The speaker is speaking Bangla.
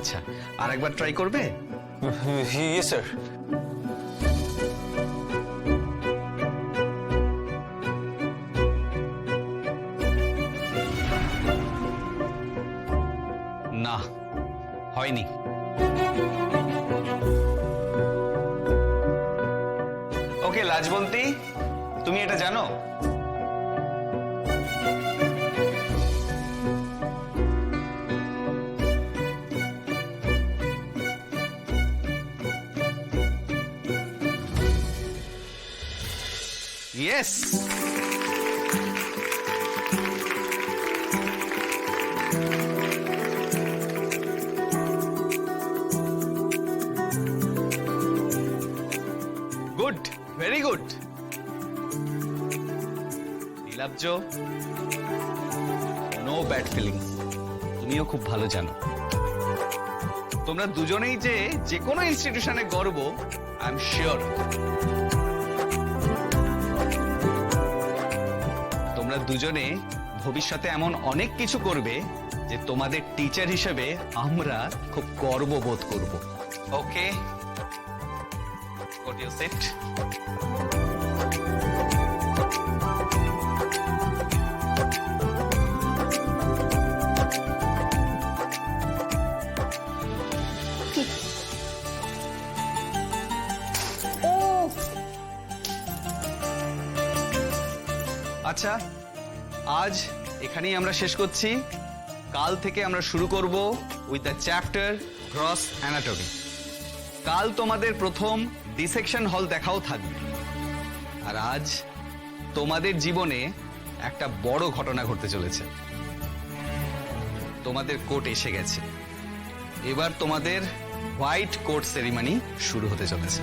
আচ্ছা, আর একবার ট্রাই করবে? Yes sir. না, হয়নি। ওকে লাজবন্তী, তুমি এটা জানো? Yes. Good, very good. Nilabja, no bad feelings. তুমিও খুব ভালো জানো তোমরা দুজনেই যে কোনো ইনস্টিটিউশনে গর্ব, আই এম শিওর। তোমরা দুজনে ভবিষ্যতে এমন অনেক কিছু করবে যে তোমাদের টিচার হিসেবে আমরা খুব গর্ববোধ করব। ওকে, What do you sit? আচ্ছা, আজ এখানেই আমরা শেষ করছি। কাল থেকে আমরা শুরু করব with the chapter gross anatomy. কাল তোমাদের প্রথম ডিসেকশন হল দেখাও থাকবে। আর আজ তোমাদের জীবনে একটা বড় ঘটনা ঘটতে চলেছে। তোমাদের কোট এসে গেছে। এবার তোমাদের হোয়াইট কোট সেরিমনি শুরু হতে চলেছে।